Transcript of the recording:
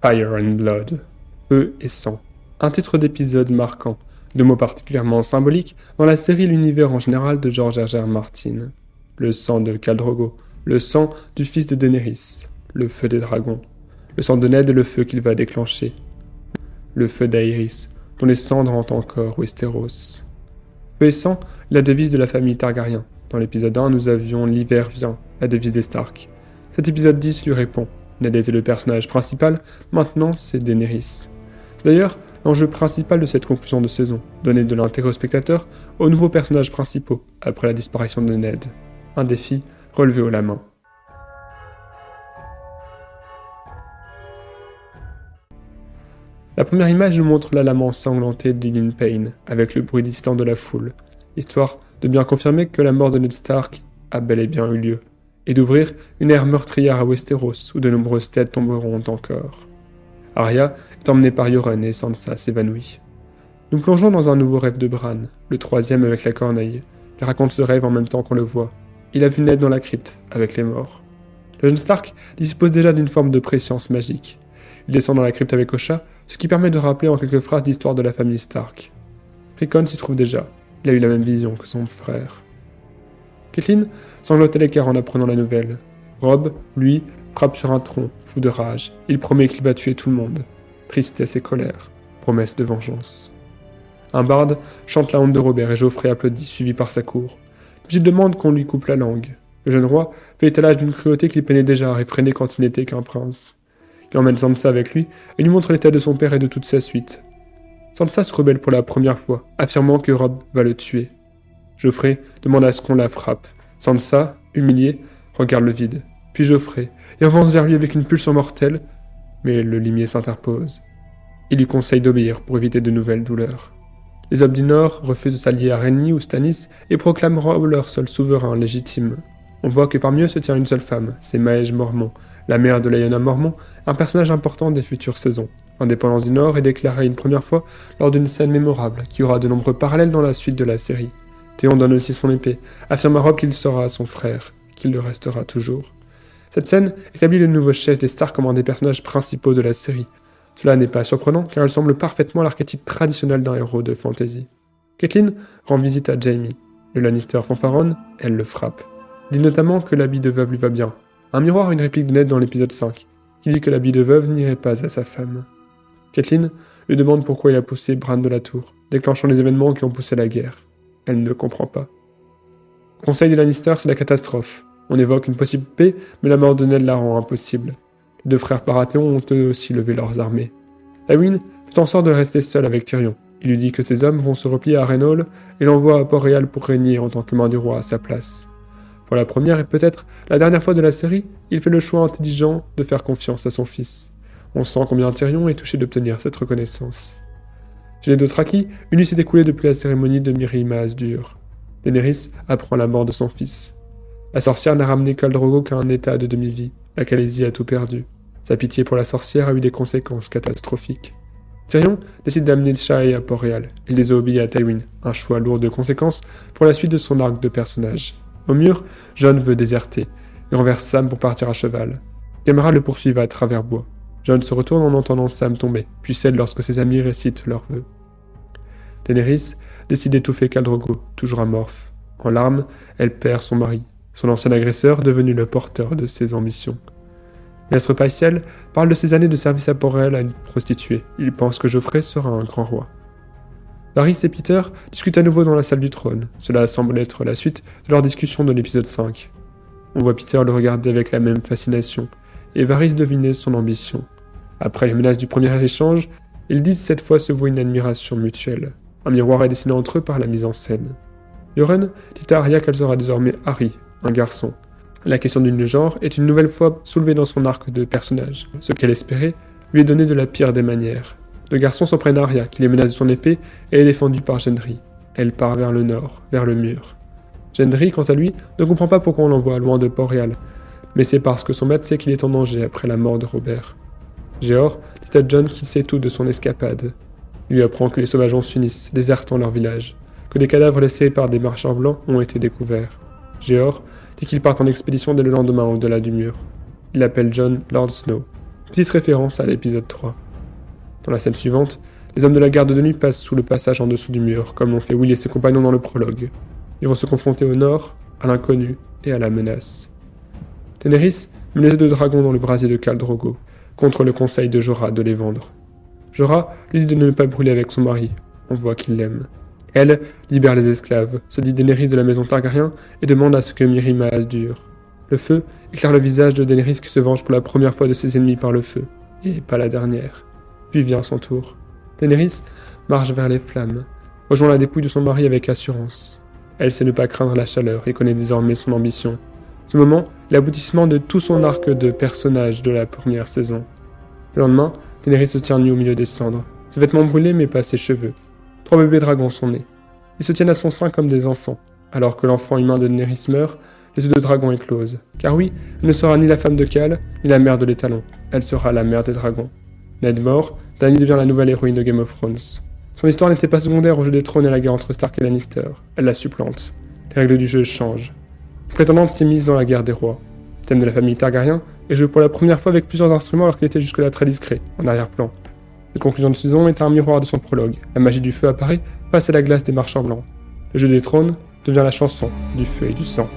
Fire and Blood, Feu et sang. Un titre d'épisode marquant, deux mots particulièrement symboliques dans la série et l'univers en général de George R.R. Martin. Le sang de Khal Drogo, le sang du fils de Daenerys, le feu des dragons, le sang de Ned et le feu qu'il va déclencher, le feu d'Aerys, dont les cendres hantent encore Westeros. Feu et sang, la devise de la famille Targaryen. Dans l'épisode 1, nous avions l'hiver vient, la devise des Stark. Cet épisode 10 lui répond. Ned était le personnage principal, maintenant c'est Daenerys. C'est d'ailleurs l'enjeu principal de cette conclusion de saison, donner de l'intérêt aux spectateurs aux nouveaux personnages principaux après la disparition de Ned. Un défi relevé haut la main. La première image nous montre la lame ensanglantée d'Ilyn Payne, avec le bruit distant de la foule, histoire de bien confirmer que la mort de Ned Stark a bel et bien eu lieu, et d'ouvrir une ère meurtrière à Westeros où de nombreuses têtes tomberont encore. Arya est emmenée par Yoren et Sansa s'évanouit. Nous plongeons dans un nouveau rêve de Bran, le troisième avec la corneille. Il raconte ce rêve en même temps qu'on le voit. Il a vu Ned dans la crypte, avec les morts. Le jeune Stark dispose déjà d'une forme de préscience magique. Il descend dans la crypte avec Osha, ce qui permet de rappeler en quelques phrases l'histoire de la famille Stark. Rickon s'y trouve déjà. Il a eu la même vision que son frère. Catelyn sanglote à l'écart en apprenant la nouvelle. Robb, lui, frappe sur un tronc, fou de rage. Il promet qu'il va tuer tout le monde. Tristesse et colère, promesse de vengeance. Un barde chante la honte de Robert et Geoffrey applaudit, suivi par sa cour. Puis il demande qu'on lui coupe la langue. Le jeune roi fait étalage d'une cruauté qu'il peinait déjà à réfréner quand il n'était qu'un prince. Il emmène Sansa avec lui et lui montre l'état de son père et de toute sa suite. Sansa se rebelle pour la première fois, affirmant que Robb va le tuer. Geoffrey demande à ce qu'on la frappe. Sansa, humiliée, regarde le vide, puis Geoffrey, et avance vers lui avec une pulsion mortelle, mais le limier s'interpose. Il lui conseille d'obéir pour éviter de nouvelles douleurs. Les hommes du Nord refusent de s'allier à Renly ou Stannis et proclament Robb leur seul souverain légitime. On voit que parmi eux se tient une seule femme, c'est Maege Mormont, la mère de Lyanna Mormont, un personnage important des futures saisons. L'indépendance du Nord est déclarée une première fois lors d'une scène mémorable qui aura de nombreux parallèles dans la suite de la série. Théon donne aussi son épée, affirme à Robb qu'il sera son frère, qu'il le restera toujours. Cette scène établit le nouveau chef des Stark comme un des personnages principaux de la série. Cela n'est pas surprenant car elle semble parfaitement l'archétype traditionnel d'un héros de fantasy. Catelyn rend visite à Jaime. Le Lannister fanfaronne, elle le frappe. Il dit notamment que l'habit de veuve lui va bien. Un miroir a une réplique de Ned dans l'épisode 5, qui dit que l'habit de veuve n'irait pas à sa femme. Catelyn lui demande pourquoi il a poussé Bran de la tour, déclenchant les événements qui ont poussé la guerre. Elle ne comprend pas. Au conseil des Lannister, c'est la catastrophe. On évoque une possible paix, mais la mort de Ned la rend impossible. Les deux frères Baratheon ont eux aussi levé leurs armées. Tywin fait en sorte de rester seul avec Tyrion. Il lui dit que ses hommes vont se replier à Harrenhal et l'envoie à Port-Réal pour régner en tant que main du roi à sa place. Pour la première et peut-être la dernière fois de la série, il fait le choix intelligent de faire confiance à son fils. On sent combien Tyrion est touché d'obtenir cette reconnaissance. Chez les Dothraki, une nuit s'est écoulée depuis la cérémonie de Mirri Maz-Dur. Daenerys apprend la mort de son fils. La sorcière n'a ramené Khal Drogo qu'à un état de demi-vie. La Khaleesi a tout perdu. Sa pitié pour la sorcière a eu des conséquences catastrophiques. Tyrion décide d'amener Shae à Port-Réal. Il désobéit à Tywin, un choix lourd de conséquences pour la suite de son arc de personnage. Au mur, Jon veut déserter. Il renverse Sam pour partir à cheval. Caméra le poursuivent à travers bois. Jon se retourne en entendant Sam tomber, puis cède lorsque ses amis récitent leurs vœux. Daenerys décide d'étouffer Khal Drogo, toujours amorphe. En larmes, elle perd son mari, son ancien agresseur devenu le porteur de ses ambitions. Maître Pycelle parle de ses années de service à Port-Réal à une prostituée. Il pense que Geoffrey sera un grand roi. Varys et Peter discutent à nouveau dans la salle du trône. Cela semble être la suite de leur discussion de l'épisode 5. On voit Peter le regarder avec la même fascination, et Varys deviner son ambition. Après les menaces du premier échange, ils disent cette fois se vouer une admiration mutuelle. Un miroir est dessiné entre eux par la mise en scène. Yoren dit à Arya qu'elle sera désormais Harry, un garçon. La question du genre est une nouvelle fois soulevée dans son arc de personnage. Ce qu'elle espérait lui est donné de la pire des manières. Le garçon s'en prenne à Arya, qui les menace de son épée, et est défendue par Gendry. Elle part vers le nord, vers le mur. Gendry, quant à lui, ne comprend pas pourquoi on l'envoie loin de Port-Réal, mais c'est parce que son maître sait qu'il est en danger après la mort de Robert. Jeor dit à Jon qu'il sait tout de son escapade. Il lui apprend que les sauvageons s'unissent, désertant leur village, que des cadavres laissés par des marchands blancs ont été découverts. Jeor dit qu'il part en expédition dès le lendemain au-delà du mur. Il appelle Jon Lord Snow. Petite référence à l'épisode 3. Dans la scène suivante, les hommes de la garde de nuit passent sous le passage en dessous du mur, comme l'ont fait Will et ses compagnons dans le prologue. Ils vont se confronter au nord, à l'inconnu et à la menace. Daenerys met les œufs de dragon dans le brasier de Khal Drogo, contre le conseil de Jorah de les vendre. Jorah lui dit de ne pas brûler avec son mari, on voit qu'il l'aime. Elle libère les esclaves, se dit Daenerys de la maison Targaryen et demande à ce que Mirri Maz dure. Le feu éclaire le visage de Daenerys qui se venge pour la première fois de ses ennemis par le feu, et pas la dernière. Puis vient son tour. Daenerys marche vers les flammes, rejoint la dépouille de son mari avec assurance. Elle sait ne pas craindre la chaleur et connaît désormais son ambition. Ce moment est l'aboutissement de tout son arc de personnage de la première saison. Le lendemain, Daenerys se tient nue au milieu des cendres, ses vêtements brûlés mais pas ses cheveux. 3 bébés dragons sont nés. Ils se tiennent à son sein comme des enfants. Alors que l'enfant humain de Daenerys meurt, les œufs de dragon éclosent. Car oui, elle ne sera ni la femme de Khal, ni la mère de l'étalon. Elle sera la mère des dragons. Ned mort, Dany devient la nouvelle héroïne de Game of Thrones. Son histoire n'était pas secondaire au jeu des trônes et à la guerre entre Stark et Lannister. Elle la supplante. Les règles du jeu changent. La prétendante s'est mise dans la guerre des rois. Le thème de la famille Targaryen est joué pour la première fois avec plusieurs instruments alors qu'il était jusque-là très discret, en arrière-plan. Cette conclusion de saison est un miroir de son prologue. La magie du feu apparaît face à la glace des marchands blancs. Le jeu des trônes devient la chanson du feu et du sang.